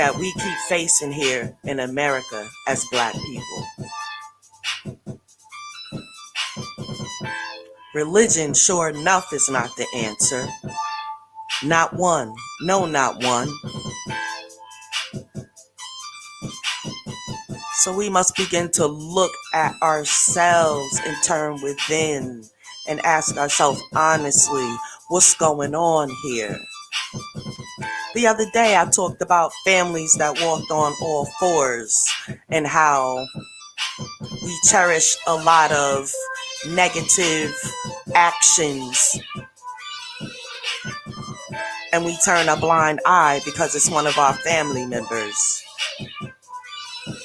that we keep facing here in America as Black people. Religion, sure enough, is not the answer. Not one. No, not one. So we must begin to look at ourselves and turn within and ask ourselves honestly, what's going on here? The other day I talked about families that walked on all fours and how we cherish a lot of negative actions and we turn a blind eye because it's one of our family members.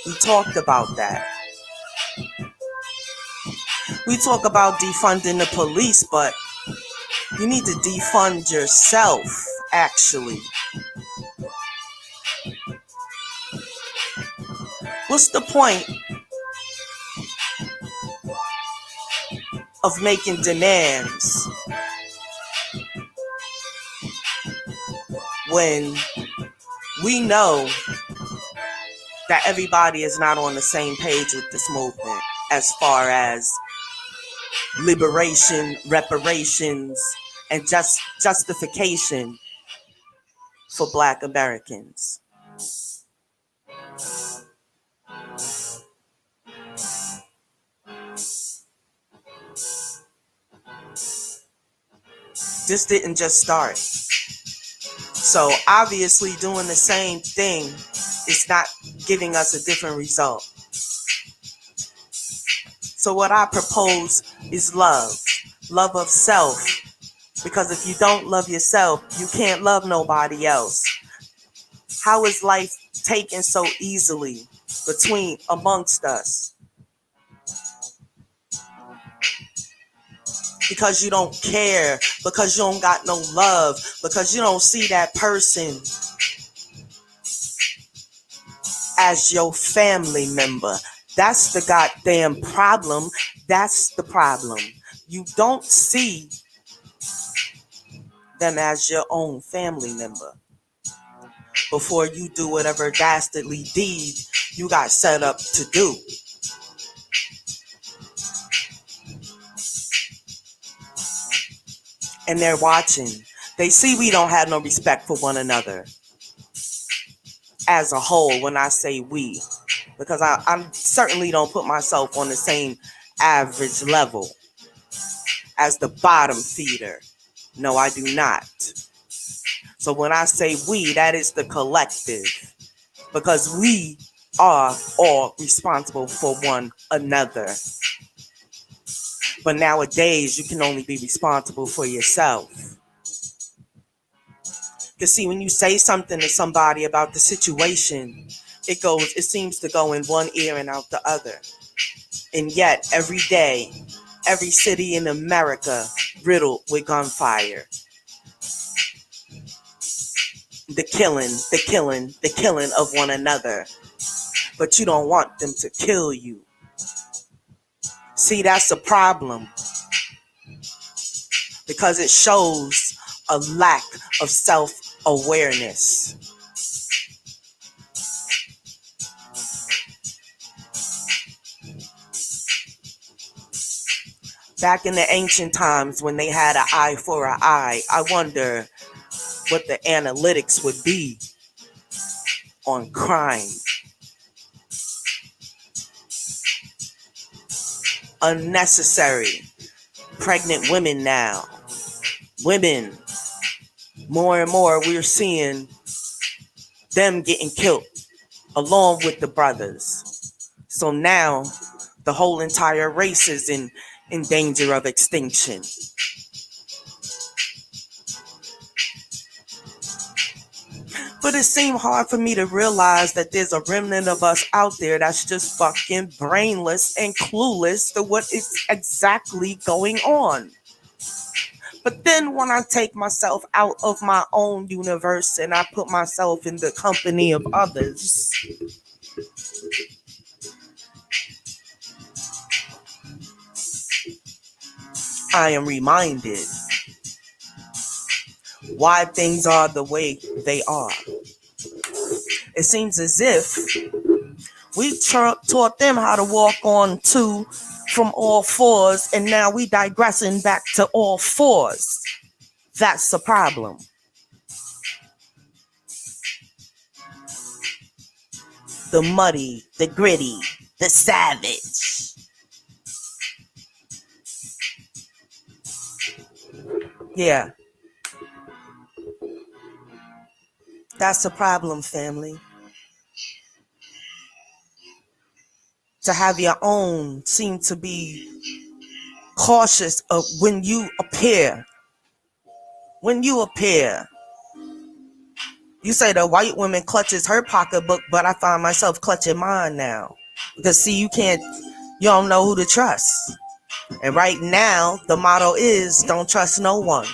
We talked about that. We talk about defunding the police, but you need to defund yourself, actually. What's the point of making demands when we know that everybody is not on the same page with this movement as far as liberation, reparations, and justification for Black Americans? This didn't just start. So obviously doing the same thing is not giving us a different result. So what I propose is love. Love of self. Because if you don't love yourself, you can't love nobody else. How is life taken so easily amongst us? Because you don't care, because you don't got no love, because you don't see that person as your family member. That's the goddamn problem. That's the problem. You don't see them as your own family member before you do whatever dastardly deed you got set up to do. And they're watching. They see we don't have no respect for one another as a whole when I say we. Because I certainly don't put myself on the same average level as the bottom feeder. No, I do not. So when I say we, that is the collective. Because we are all responsible for one another. But nowadays, you can only be responsible for yourself. Because see, when you say something to somebody about the situation, it seems to go in one ear and out the other. And yet, every day, every city in America riddled with gunfire. The killing of one another. But you don't want them to kill you. See, that's a problem. Because it shows a lack of self-awareness. Back in the ancient times when they had an eye for an eye, I wonder what the analytics would be on crime. Unnecessary. Pregnant women now. Women. More and more we're seeing them getting killed along with the brothers. So now the whole entire race is in danger of extinction. But it seemed hard for me to realize that there's a remnant of us out there that's just fucking brainless and clueless to what is exactly going on. But then when I take myself out of my own universe and I put myself in the company of others, I am reminded why things are the way they are. It seems as if we taught them how to walk on two from all fours, and now we digressing back to all fours. That's the problem. The muddy, the gritty, the savage. Yeah. That's the problem, family. To have your own seem to be cautious of when you appear. When you appear. You say the white woman clutches her pocketbook, but I find myself clutching mine now. Because see, you don't know who to trust. And right now, the motto is don't trust no one.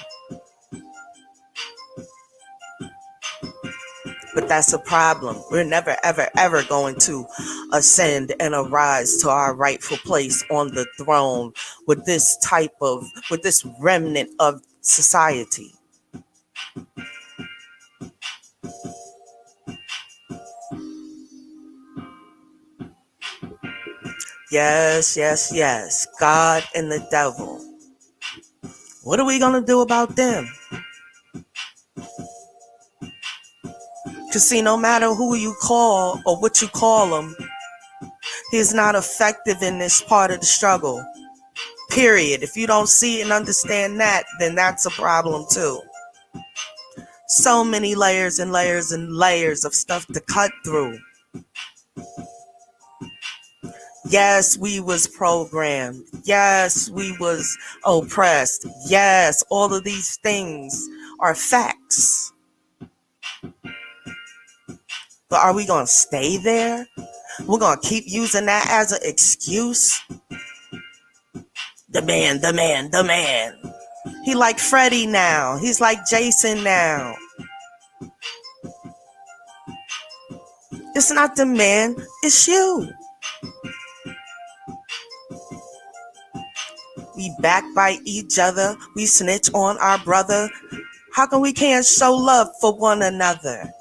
But that's a problem. We're never, ever, ever going to ascend and arise to our rightful place on the throne with this remnant of society. Yes, yes, yes. God and the devil. What are we going to do about them? Because see, no matter who you call or what you call him, he's not effective in this part of the struggle. Period. If you don't see and understand that, then that's a problem too. So many layers and layers and layers of stuff to cut through. Yes, we was programmed. Yes, we was oppressed. Yes, all of these things are facts. But are we going to stay there? We're going to keep using that as an excuse? The man. He like Freddy now. He's like Jason now. It's not the man, it's you. We backbite each other. We snitch on our brother. How come we can't show love for one another?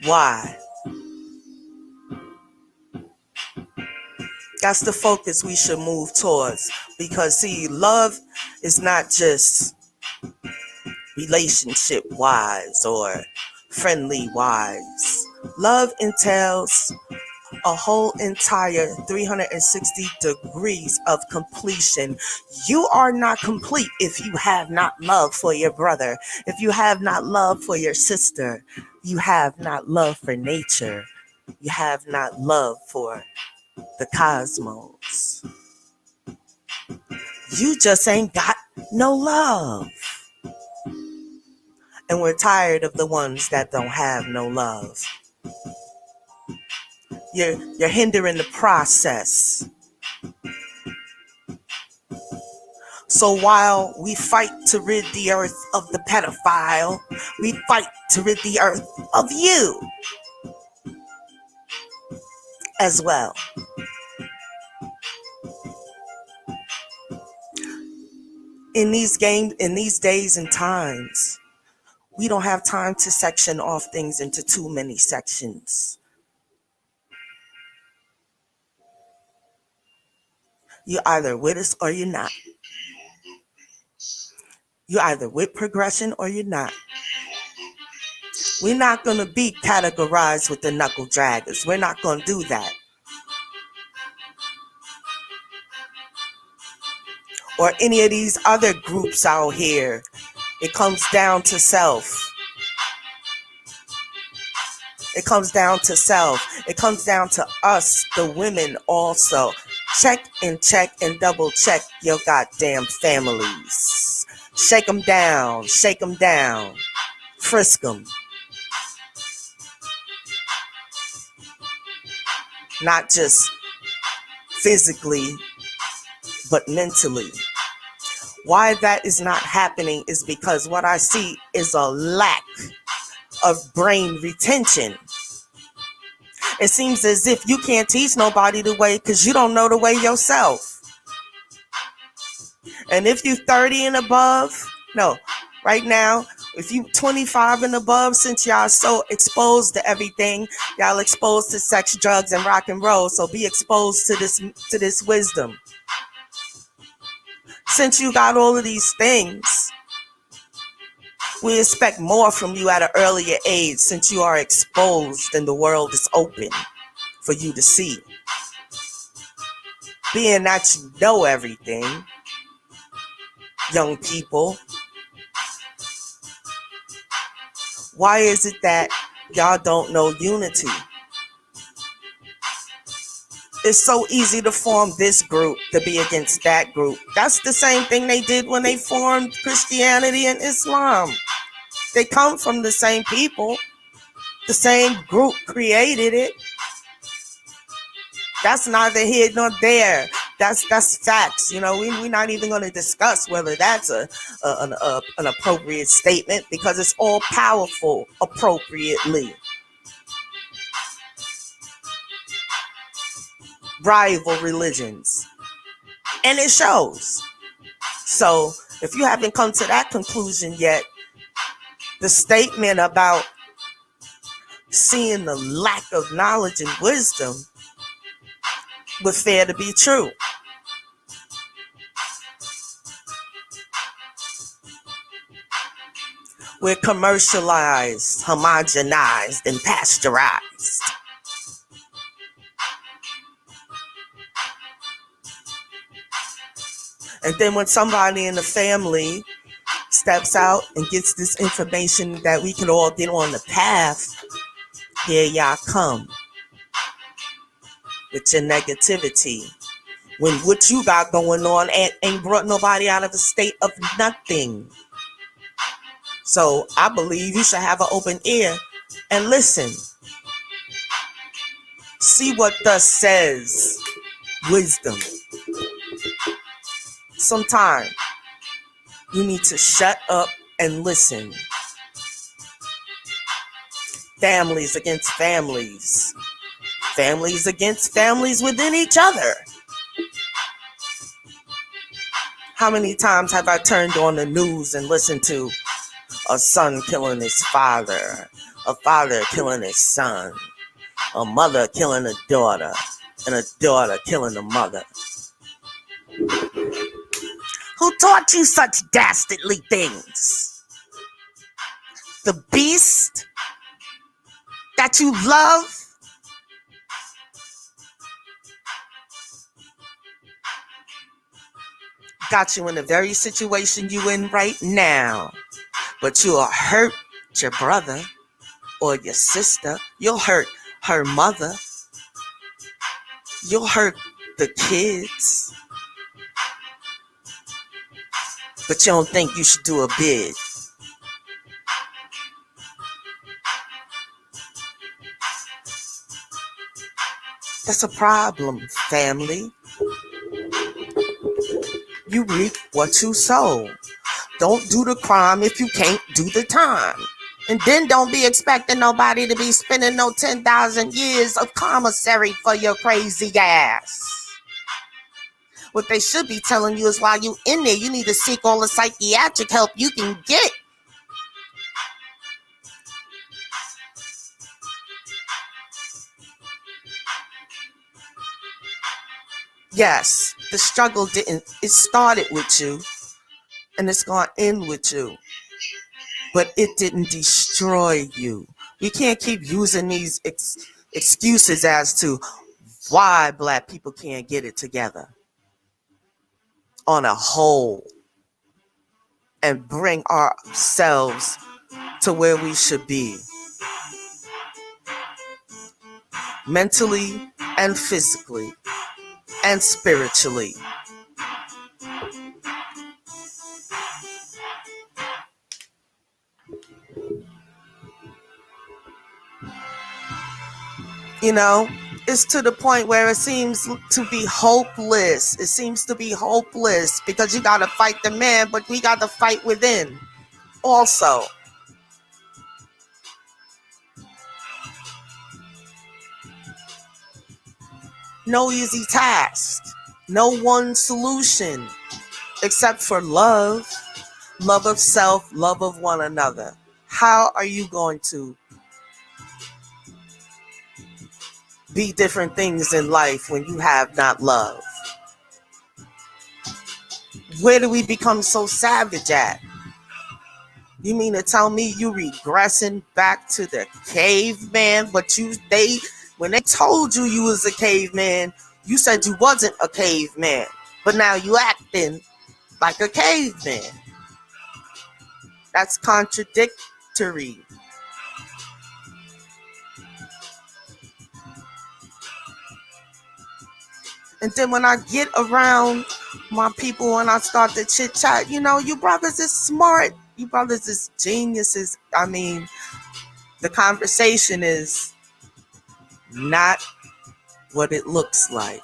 Why? That's the focus we should move towards. Because see, love is not just relationship wise or friendly wise. Love entails a whole entire 360 degrees of completion. You are not complete if you have not love for your brother. If you have not love for your sister, you have not love for nature. You have not love for the cosmos. You just ain't got no love. And we're tired of the ones that don't have no love. You're hindering the process. So while we fight to rid the earth of the pedophile, we fight to rid the earth of you as well. In these days and times, we don't have time to section off things into too many sections. You're either with us or you're not. You're either with progression or you're not. We're not going to be categorized with the knuckle draggers. We're not going to do that. Or any of these other groups out here. It comes down to self. It comes down to self. It comes down to us, the women also. Check and double check your goddamn families. Shake them down. Frisk them. Not just physically, but mentally. Why that is not happening is because what I see is a lack of brain retention. It seems as if you can't teach nobody the way because you don't know the way yourself. And if you're 30 and above, no, Right now, if you 25 and above, since y'all so exposed to everything, y'all exposed to sex, drugs, and rock and roll, so be exposed to this wisdom. Since you got all of these things, we expect more from you at an earlier age, since you are exposed and the world is open for you to see. Being that you know everything, young people, why is it that y'all don't know unity? It's so easy to form this group to be against that group. That's the same thing they did when they formed Christianity and Islam. They come from the same people. The same group created it. That's neither here nor there. That's facts. You know, we're not even going to discuss whether that's an appropriate statement, because it's all powerful appropriately. Rival religions. And it shows. So if you haven't come to that conclusion yet, the statement about seeing the lack of knowledge and wisdom would fair to be true. We're commercialized, homogenized, and pasteurized. And then when somebody in the family steps out and gets this information that we can all get on the path, here y'all come with your negativity, when what you got going on ain't brought nobody out of a state of nothing. So I believe you should have an open ear and listen. See what thus says wisdom. Sometimes you need to shut up and listen. Families against families. Families against families within each other. How many times have I turned on the news and listened to a son killing his father, a father killing his son, a mother killing a daughter, and a daughter killing a mother? Who taught you such dastardly things? The beast that you love? Got you in the very situation you in right now. But you'll hurt your brother or your sister. You'll hurt her mother. You'll hurt the kids. But you don't think you should do a bid. That's a problem, family. You reap what you sow. Don't do the crime if you can't do the time. And then don't be expecting nobody to be spending no 10,000 years of commissary for your crazy ass. What they should be telling you is while you in there, you need to seek all the psychiatric help you can get. Yes, the struggle it started with you and it's going to end with you. But it didn't destroy you. We can't keep using these excuses as to why Black people can't get it together on a whole and bring ourselves to where we should be. Mentally and physically and spiritually. You know, it's to the point where it seems to be hopeless. It seems to be hopeless because you got to fight the man, but we got to fight within also. No easy task. No one solution except for love. love of self, love of one another. How are you going to be different things in life when you have not love? Where do we become so savage at? You mean to tell me you regressing back to the caveman? But when they told you you was a caveman, you said you wasn't a caveman. But now you acting like a caveman. That's contradictory. And then when I get around my people and I start to chit chat, you brothers is smart. You brothers is geniuses. I mean, the conversation is not what it looks like.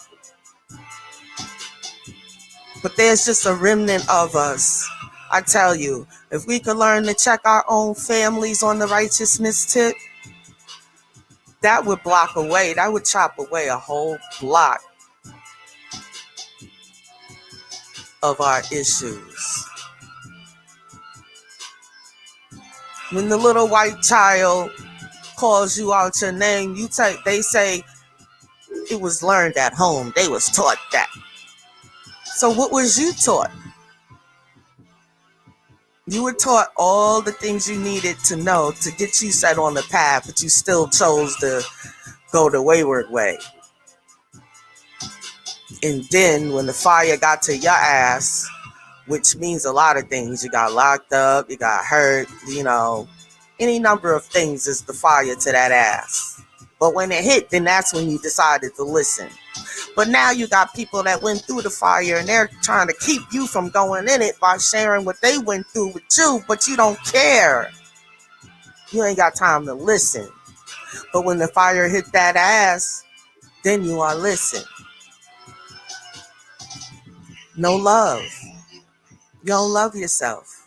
But there's just a remnant of us. I tell you, if we could learn to check our own families on the righteousness tip, that would chop away a whole block of our issues. When the little white child calls you out your name, they say it was learned at home. They was taught that. So what was you taught? You were taught all the things you needed to know to get you set on the path, but you still chose to go the wayward way. And then when the fire got to your ass, which means a lot of things, you got locked up, you got hurt, any number of things is the fire to that ass. But when it hit, then that's when you decided to listen. But now you got people that went through the fire and they're trying to keep you from going in it by sharing what they went through with you, but you don't care. You ain't got time to listen. But when the fire hit that ass, then you are listening. No love. You don't love yourself.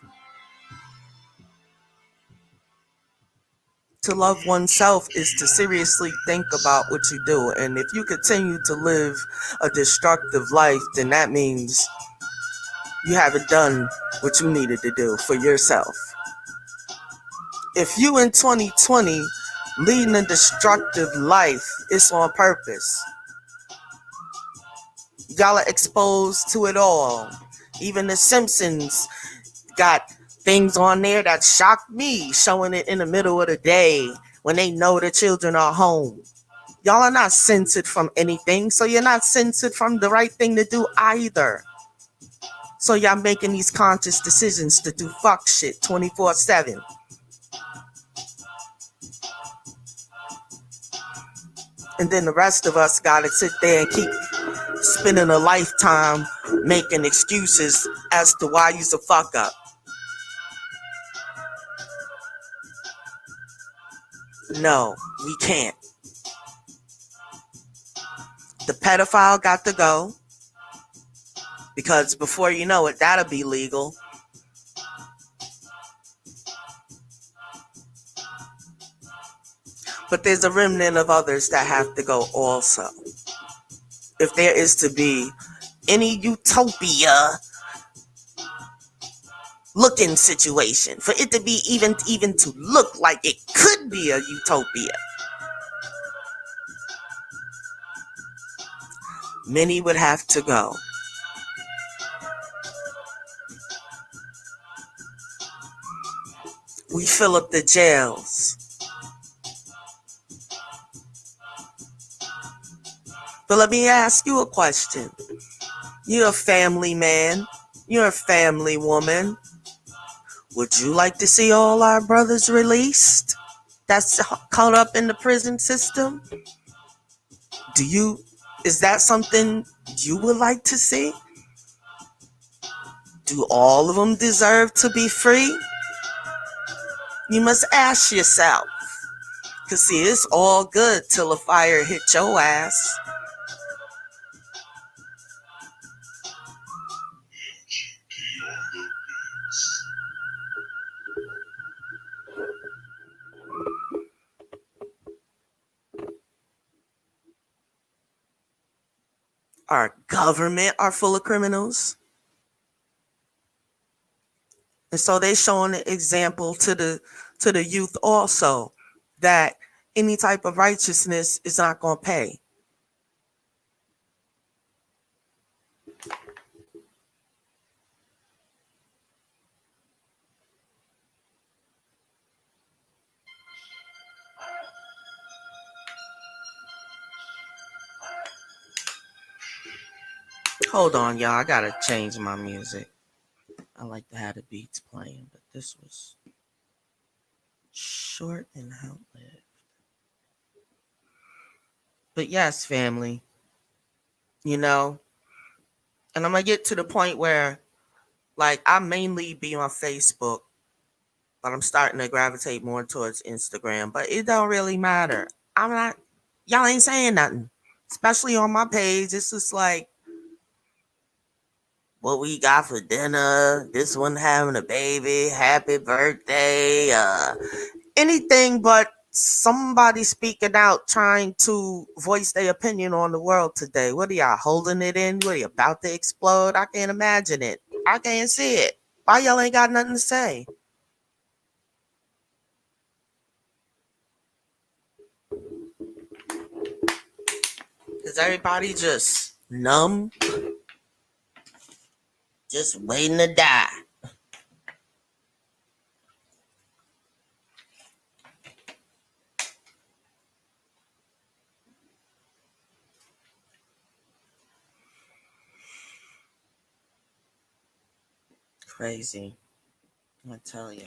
To love oneself is to seriously think about what you do. And if you continue to live a destructive life, then that means you haven't done what you needed to do for yourself. If you in 2020 leading a destructive life, it's on purpose. Y'all are exposed to it all. Even The Simpsons got things on there that shocked me, showing it in the middle of the day when they know the children are home. Y'all are not censored from anything, so you're not censored from the right thing to do either. So y'all making these conscious decisions to do fuck shit 24/7. And then the rest of us gotta sit there and keep spending a lifetime making excuses as to why you's a fuck up. No, we can't. The pedophile got to go, because before you know it, that'll be legal. But there's a remnant of others that have to go also. If there is to be any utopia looking situation, for it to be even to look like it could be a utopia, many would have to go. We fill up the jails. But let me ask you a question. You're a family man. You're a family woman. Would you like to see all our brothers released that's caught up in the prison system? Is that something you would like to see? Do all of them deserve to be free? You must ask yourself. Because see, it's all good till a fire hit your ass. Our government are full of criminals. And so they showing an example to the youth also that any type of righteousness is not going to pay. Hold on, y'all. I got to change my music. I like to have the beats playing, but this was short and outlived. But yes, family, you know, and I'm going to get to the point where, like, I mainly be on Facebook, but I'm starting to gravitate more towards Instagram, but it don't really matter. I'm not, y'all ain't saying nothing, especially on my page. It's just like, what we got for dinner, this one having a baby, happy birthday, anything but somebody speaking out trying to voice their opinion on the world today. What are y'all holding it in? What are you about to explode? I can't imagine it. I can't see it. Why y'all ain't got nothing to say? Is everybody just numb? Just waiting to die? Crazy. I tell you.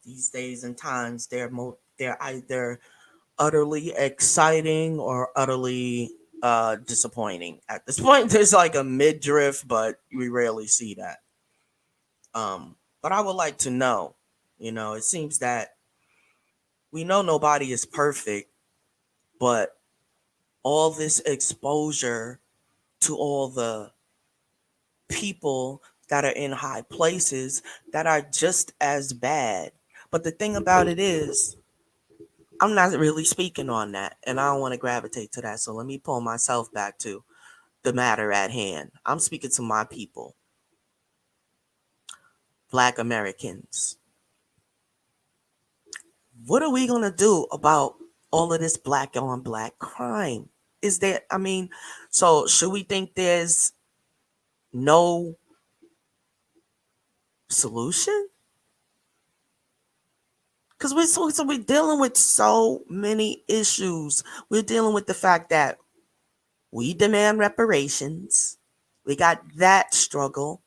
These days and times, they're either utterly exciting or utterly disappointing. At this point, there's like a mid drift, but we rarely see that. But I would like to know, it seems that we know nobody is perfect, but all this exposure to all the people that are in high places that are just as bad. But the thing about it is, I'm not really speaking on that, and I don't want to gravitate to that. So let me pull myself back to the matter at hand. I'm speaking to my people, Black Americans. What are we going to do about all of this black on black crime? Is there, so should we think there's no solution? Because we're dealing with so many issues. We're dealing with the fact that we demand reparations. We got that struggle,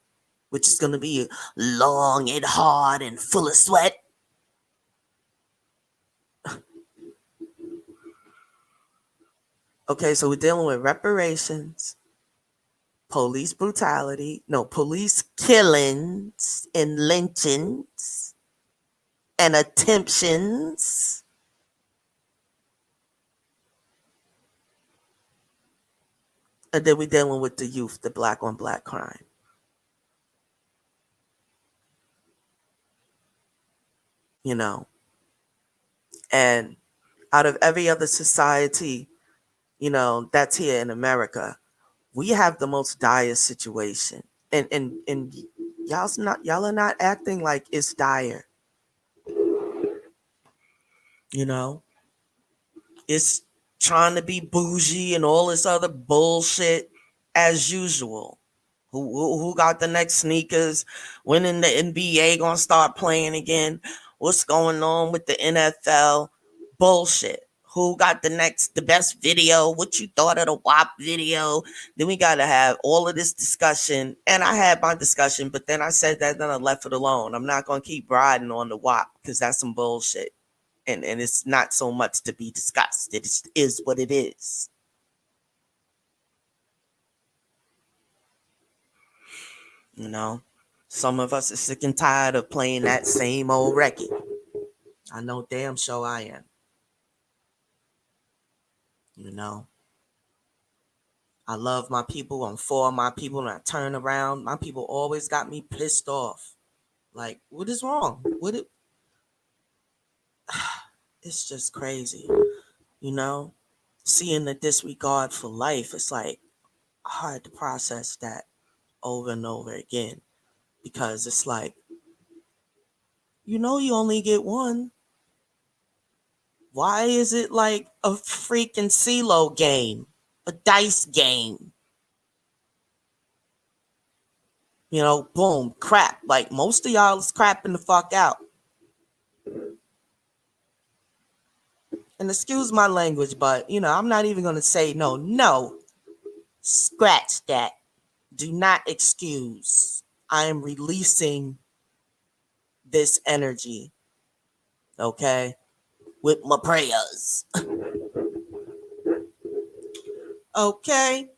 which is going to be long and hard and full of sweat. Okay, so we're dealing with reparations, police brutality, no, police killings and lynchings and attemptions. And then we're dealing with the youth, the black on black crime. And out of every other society, that's here in America, we have the most dire situation. And y'all are not acting like it's dire. It's trying to be bougie and all this other bullshit as usual. Who got the next sneakers? When in the NBA gonna start playing again? What's going on with the NFL? Bullshit. Who got the best video? What you thought of the WAP video? Then we gotta have all of this discussion. And I had my discussion, but then I said that, then I left it alone. I'm not gonna keep riding on the WAP because that's some bullshit. And it's not so much to be discussed. It is what it is. Some of us are sick and tired of playing that same old record. I know damn sure I am. I love my people. I'm for my people. And I turn around, my people always got me pissed off. Like, what is wrong? It's just crazy. Seeing the disregard for life, it's like hard to process that over and over again. Because it's like, you only get one. Why is it like a freaking CeeLo game? A dice game? Boom, crap. Like most of y'all is crapping the fuck out. And excuse my language, but I'm not even gonna say no. No. Scratch that. Do not excuse. I am releasing this energy. Okay? With my prayers. Okay?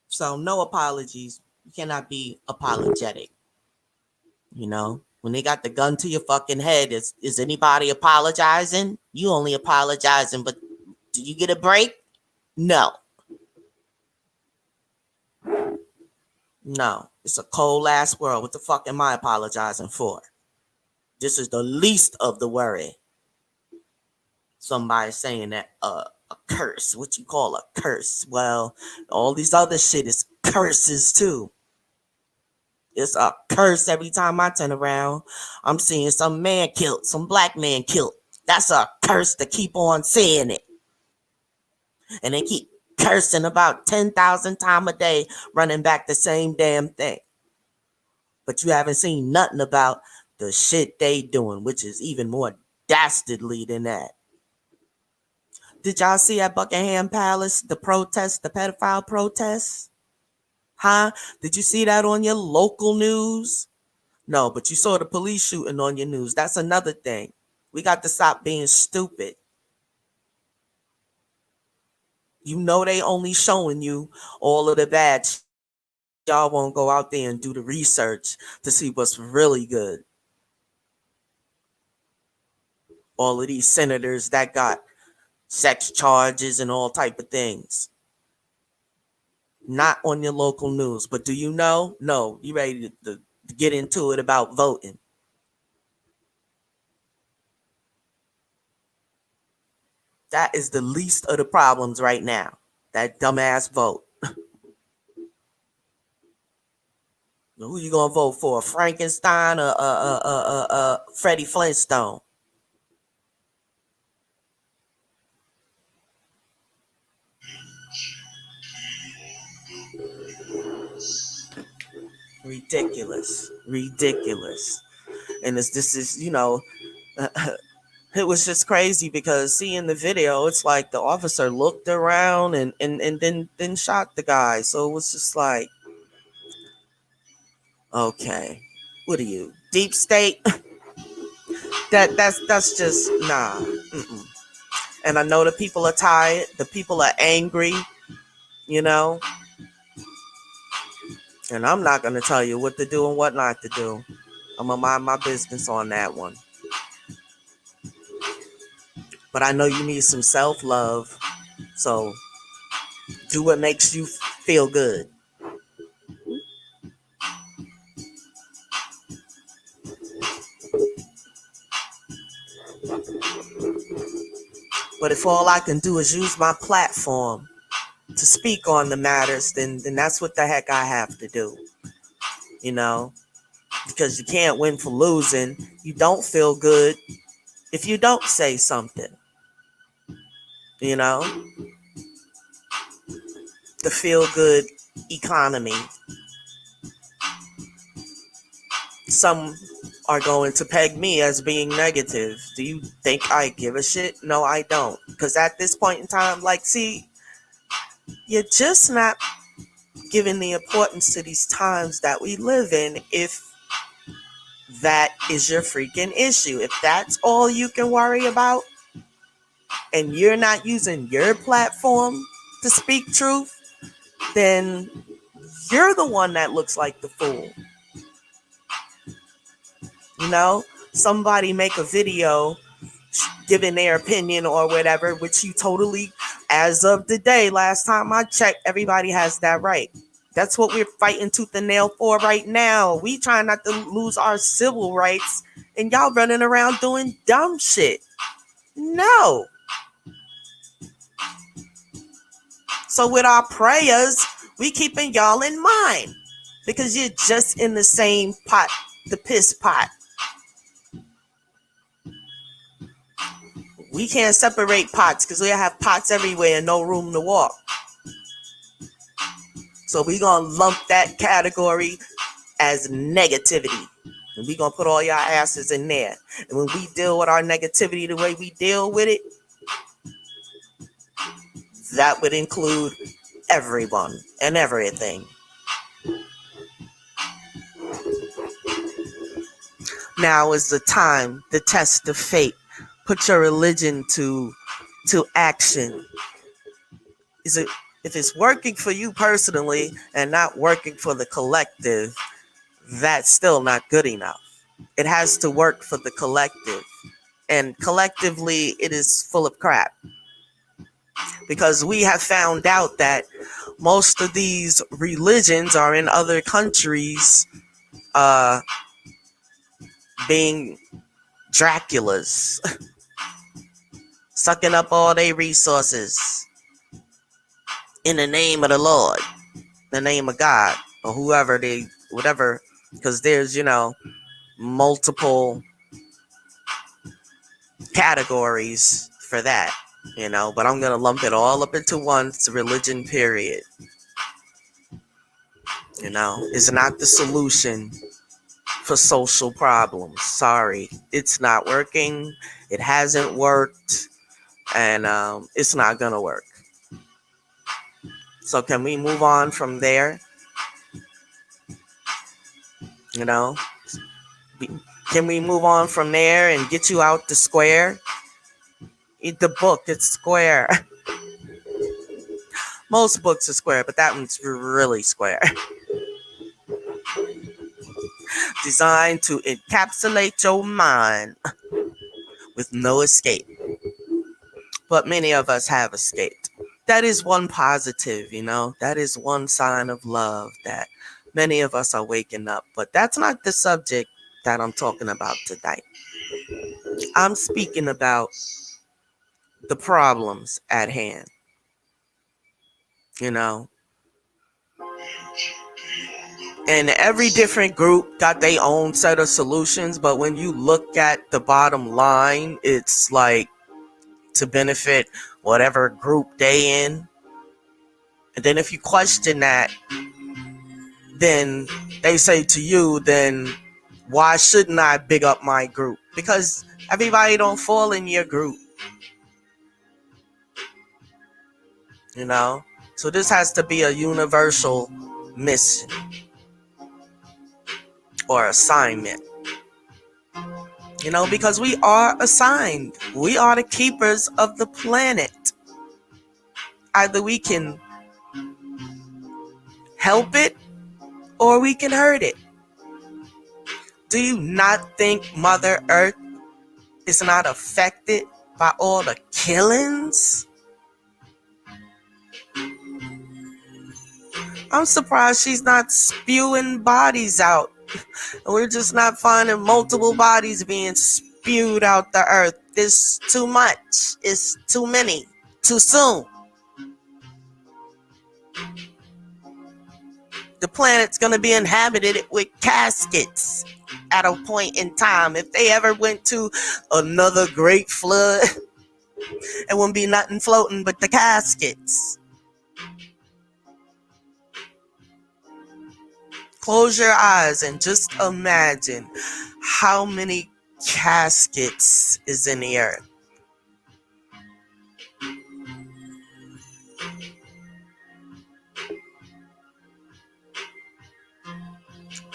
So no apologies. You cannot be apologetic. When they got the gun to your fucking head, is anybody apologizing? You only apologizing, but do you get a break? No. No. It's a cold ass world. What the fuck am I apologizing for? This is the least of the worry. Somebody saying that a curse. What you call a curse? Well, all these other shit is curses too. It's a curse every time I turn around. I'm seeing some man killed, some black man killed. That's a curse to keep on saying it. And they keep cursing about 10,000 times a day, running back the same damn thing. But you haven't seen nothing about the shit they doing, which is even more dastardly than that. Did y'all see at Buckingham Palace, the protest, the pedophile protest? Huh? Did you see that on your local news? No, but you saw the police shooting on your news. That's another thing. We got to stop being stupid. They only showing you all of the bad shit. Y'all won't go out there and do the research to see what's really good. All of these senators that got sex charges and all type of things. Not on your local news. But do you know? No, you ready to get into it about voting. That is the least of the problems right now. That dumbass vote. Who you gonna vote for? Frankenstein or Freddie Flintstone? Ridiculous. And this is it was just crazy because seeing the video, it's like the officer looked around and then shot the guy. So it was just like, okay, what are you, deep state? that's just nah. Mm-mm. And I know the people are tired. The people are angry. And I'm not gonna tell you what to do and what not to do. I'm gonna mind my business on that one. But I know you need some self-love. So do what makes you feel good. But if all I can do is use my platform to speak on the matters, then that's what the heck I have to do. Because you can't win for losing. You don't feel good if you don't say something. The feel-good economy. Some are going to peg me as being negative. Do you think I give a shit? No, I don't. Because at this point in time, see, you're just not giving the importance to these times that we live in if that is your freaking issue. If that's all you can worry about and you're not using your platform to speak truth, then you're the one that looks like the fool. Somebody make a video giving their opinion or whatever, which you totally, as of today, last time I checked, everybody has that right. That's what we're fighting tooth and nail for right now. We trying not to lose our civil rights, and y'all running around doing dumb shit. No. So with our prayers, we keeping y'all in mind. because you're just in the same pot, the piss pot. We can't separate pots because we have pots everywhere and no room to walk. So we gonna lump that category as negativity. And we gonna put all y'all asses in there. And when we deal with our negativity the way we deal with it, that would include everyone and everything. Now is the time, the test of fate. Put your religion to action. Is it, if it's working for you personally and not working for the collective, that's still not good enough. It has to work for the collective. And collectively, it is full of crap. Because we have found out that most of these religions are in other countries being Draculas, sucking up all their resources in the name of the Lord, the name of God, or whoever they, whatever, because there's, multiple categories for that, but I'm going to lump it all up into one. It's a religion, period. Is not the solution for social problems. Sorry, it's not working. It hasn't worked, and it's not gonna work. So can we move on from there? Can we move on from there and get you out the square? Eat the book, it's square. Most books are square, but that one's really square. Designed to encapsulate your mind with no escape. But many of us have escaped. That is one positive, that is one sign of love that many of us are waking up. But that's not the subject that I'm talking about tonight. I'm speaking about the problems at hand. And every different group got their own set of solutions, but when you look at the bottom line, it's like to benefit whatever group they in. And then if you question that, then they say to you, then why shouldn't I big up my group? Because everybody don't fall in your group. So this has to be a universal mission or assignment. Because we are assigned. We are the keepers of the planet. Either we can help it or we can hurt it. Do you not think Mother Earth is not affected by all the killings? I'm surprised she's not spewing bodies out. We're just not finding multiple bodies being spewed out the earth. It's too much. It's too many. Too soon. The planet's going to be inhabited with caskets at a point in time. If they ever went to another great flood, it wouldn't be nothing floating but the caskets. Close your eyes and just imagine how many caskets is in the earth.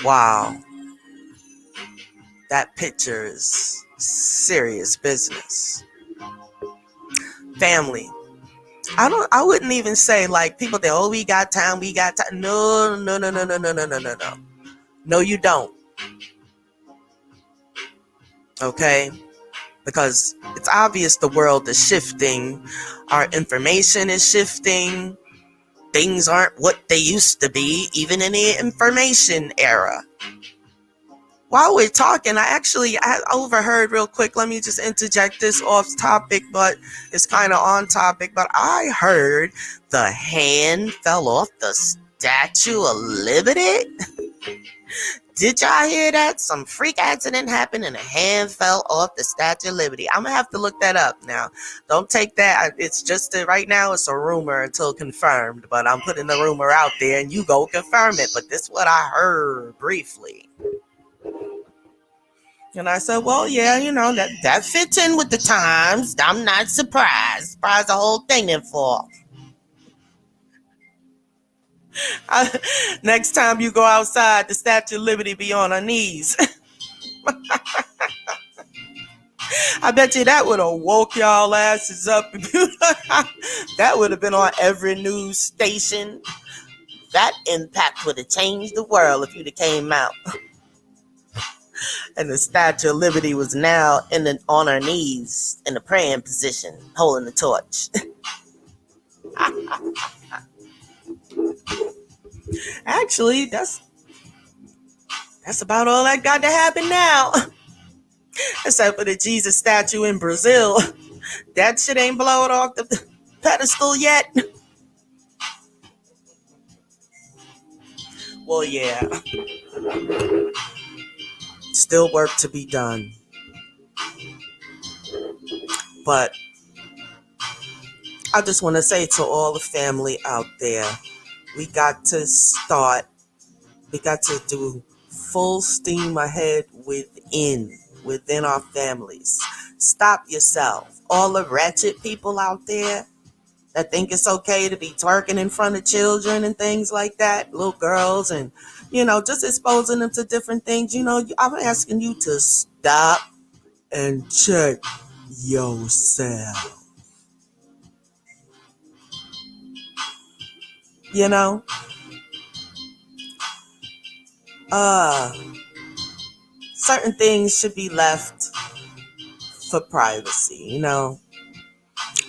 Wow. That picture is serious business. Family. I wouldn't even say like people think, oh, we got time. No. No, you don't. Okay? Because it's obvious the world is shifting. Our information is shifting. Things aren't what they used to be, even in the information era. While we're talking, I overheard real quick. Let me just interject this off topic, but it's kind of on topic. But I heard the hand fell off the Statue of Liberty. Did y'all hear that? Some freak accident happened and a hand fell off the Statue of Liberty. I'm going to have to look that up now. Don't take that. It's just right now it's a rumor until confirmed. But I'm putting the rumor out there and you go confirm it. But this is what I heard briefly. And I said, well, yeah, that fits in with the times. I'm not surprised. Surprised the whole thing didn't fall. Next time you go outside, the Statue of Liberty be on her knees. I bet you that would have woke y'all asses up. That would have been on every news station. That impact would have changed the world if you'd have came out. And the Statue of Liberty was now on her knees in a praying position, holding the torch. Actually, that's about all that got to happen now. Except for the Jesus statue in Brazil. That shit ain't blowing off the pedestal yet. Well, yeah. Still work to be done. But I just want to say to all the family out there, we got to do full steam ahead within our families. Stop yourself. All the ratchet people out there that think it's okay to be twerking in front of children and things like that, little girls, and, just exposing them to different things. I'm asking you to stop and check yourself. Certain things should be left for privacy,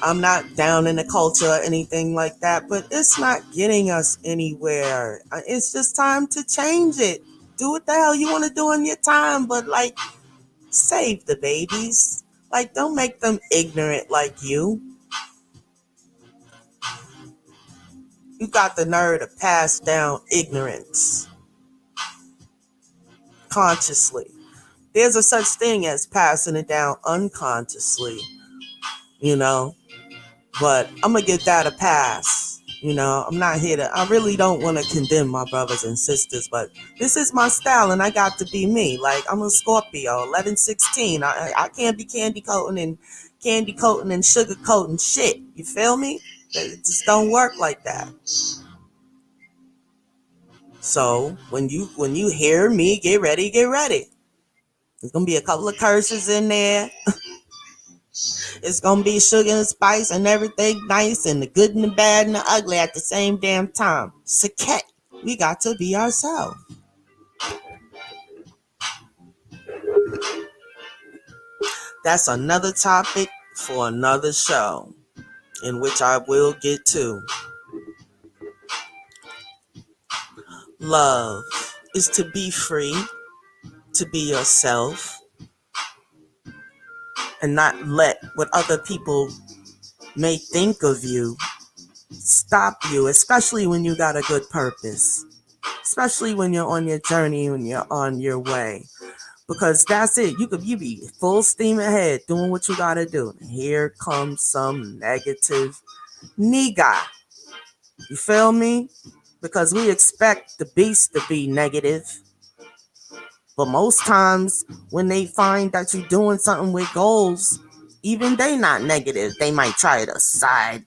I'm not down in the culture or anything like that, but it's not getting us anywhere. It's just time to change it. Do what the hell you want to do in your time, but save the babies. Don't make them ignorant like you. You got the nerve to pass down ignorance consciously. There's a such thing as passing it down unconsciously, but I'm going to give that a pass. I'm not here I really don't want to condemn my brothers and sisters, but this is my style and I got to be me. I'm a Scorpio, 11/16. I can't be candy coating and sugar coating shit. You feel me? It just don't work like that. So when you hear me, get ready. There's going to be a couple of curses in there. It's going to be sugar and spice and everything nice and the good and the bad and the ugly at the same damn time. Saket, we got to be ourselves. That's another topic for another show, in which I will get to. Love is to be free, to be yourself, and not let what other people may think of you stop you, especially when you got a good purpose, especially when you're on your journey, when you're on your way, because that's it. You be full steam ahead doing what you got to do. Here comes some negative nigga. You feel me? Because we expect the beast to be negative. But most times when they find that you're doing something with goals, even they not negative. They might try to side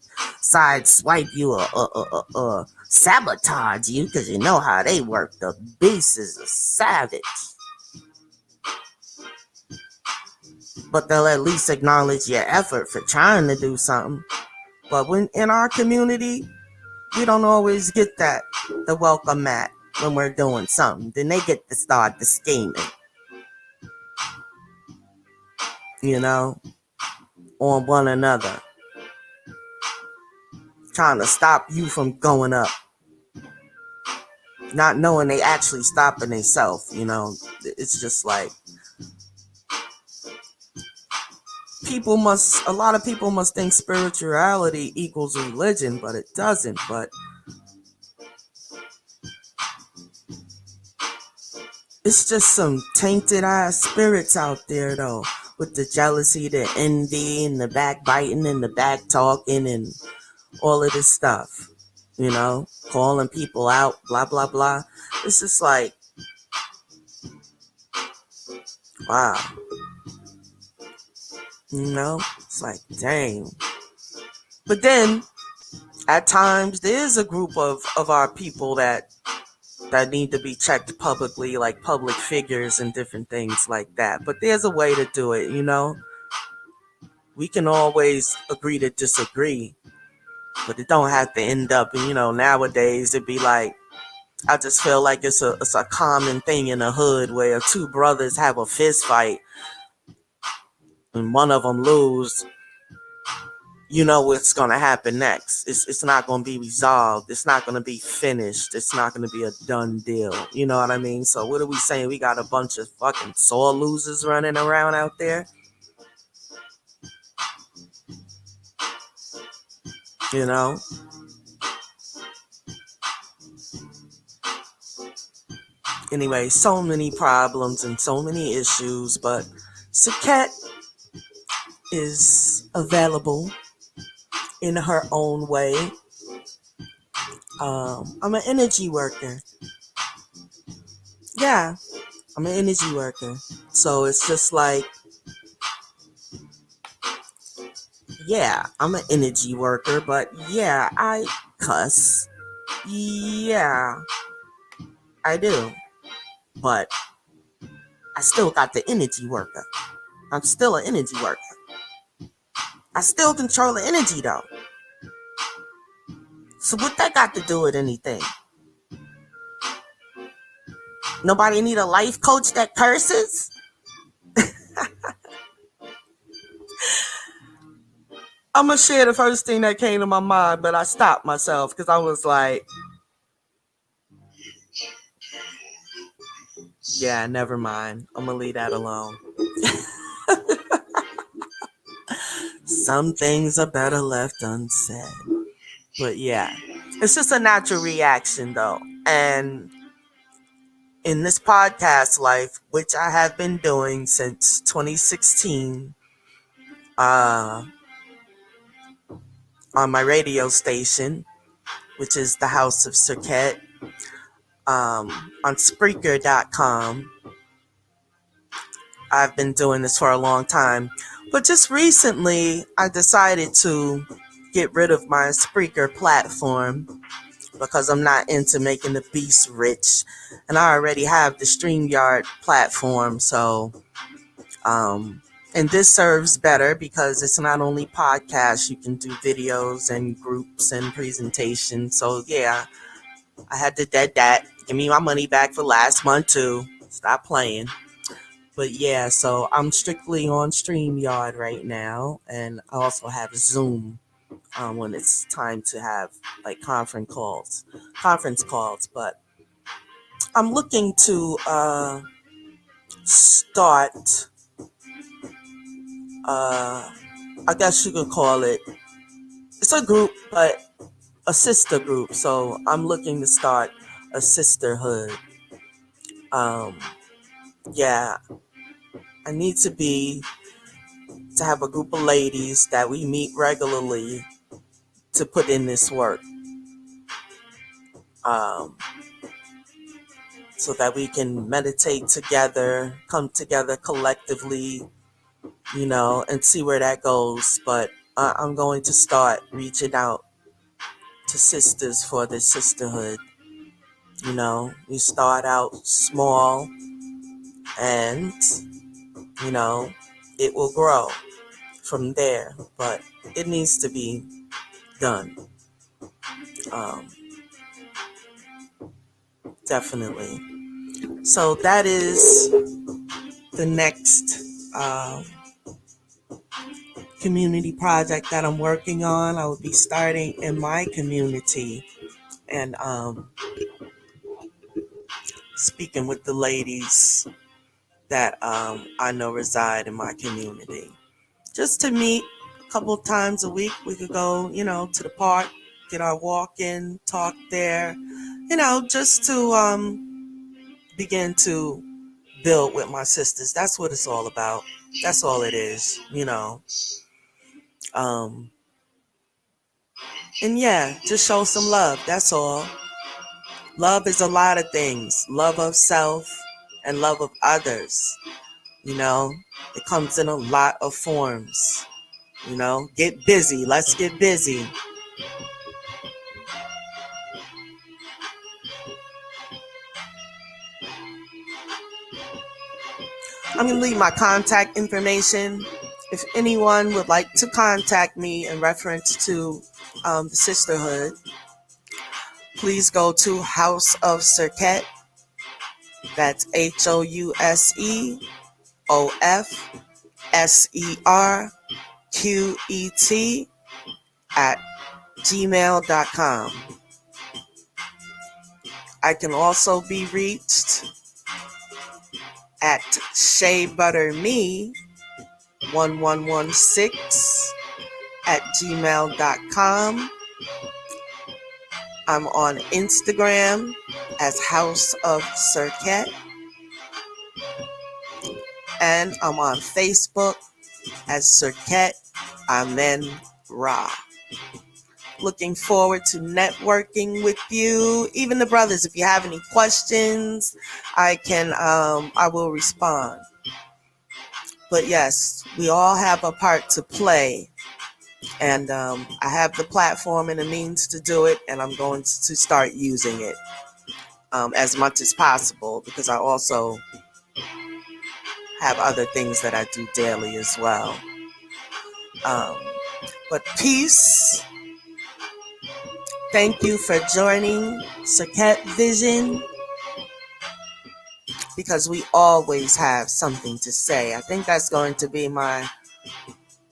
swipe you or sabotage you, because you know how they work. The beast is a savage. But they'll at least acknowledge your effort for trying to do something. But when in our community, we don't always get the welcome mat when we're doing something. Then they get to start the scheming. On one another. Trying to stop you from going up. Not knowing they actually stopping themselves, It's just a lot of people must think spirituality equals religion, but it doesn't. But it's just some tainted ass spirits out there though, with the jealousy, the envy, and the backbiting and the back talking and all of this stuff. Calling people out, blah blah blah. It's just like, wow. It's like, dang. But then at times there's a group of our people that need to be checked publicly, like public figures and different things like that. But there's a way to do it. We can always agree to disagree, but it don't have to end up. And nowadays it'd be like, I just feel like it's a common thing in the hood where two brothers have a fist fight and one of them lose. You know what's going to happen next. It's not going to be resolved. It's not going to be finished. It's not going to be a done deal. You know what I mean? So what are we saying? We got a bunch of fucking sore losers running around out there? Anyway, so many problems and so many issues, but SERQET is available in her own way. I'm an energy worker. Yeah, I'm an energy worker. So it's just like, yeah, I'm an energy worker, but yeah, I cuss. Yeah, I do. But I still got the energy worker. I'm still an energy worker. I still control the energy though. So what that got to do with anything? Nobody need a life coach that curses? I'm going to share the first thing that came to my mind, but I stopped myself because I was like, yeah, never mind. I'm going to leave that alone. Some things are better left unsaid. But yeah, it's just a natural reaction though. And in this podcast life, which I have been doing since 2016, on my radio station, which is the House of SERQET, on Spreaker.com. I've been doing this for a long time. But just recently, I decided to get rid of my Spreaker platform because I'm not into making the beast rich. And I already have the StreamYard platform. So, and this serves better because it's not only podcasts, you can do videos and groups and presentations. So yeah, I had to dead that. Give me my money back for last month too. Stop playing. But yeah, so I'm strictly on StreamYard right now. And I also have Zoom when it's time to have like conference calls. But I'm looking to start, I guess you could call it, it's a group, but a sister group. So I'm looking to start a sisterhood. Yeah, I need to have a group of ladies that we meet regularly to put in this work. So that we can meditate together, come together collectively, and see where that goes. But I'm going to start reaching out to sisters for this sisterhood. We start out small and, it will grow from there. But it needs to be done. Definitely. So that is the next community project that I'm working on. I will be starting in my community and speaking with the ladies that I know reside in my community. Just to meet a couple times a week. We could go, to the park, get our walk in, talk there, just to begin to build with my sisters. That's what it's all about. That's all it is, And yeah, just show some love. That's all. Love is a lot of things. Love of self and love of others. It comes in a lot of forms. Get busy. Let's get busy. I'm going to leave my contact information. If anyone would like to contact me in reference to the sisterhood, please go to House of Serqet. That's HOUSEOFSERQET at gmail.com. I can also be reached at ShayButterMe1116 at gmail.com. I'm on Instagram as House of Serqet. And I'm on Facebook as Serqet Amen Ra. Looking forward to networking with you. Even the brothers, if you have any questions, I will respond. But yes, we all have a part to play. And I have the platform and the means to do it, and I'm going to start using it as much as possible, because I also have other things that I do daily as well. But peace. Thank you for joining Serqet Vision, because we always have something to say. I think that's going to be my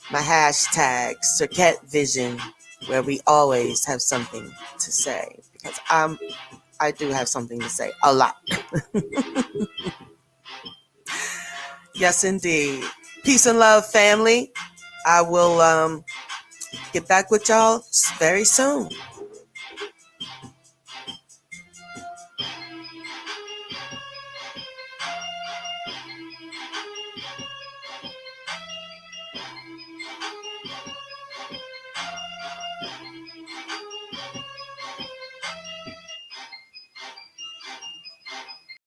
hashtag, Serqet Vision, where we always have something to say, because I do have something to say, a lot. Yes, indeed. Peace and love, family. I will get back with y'all very soon.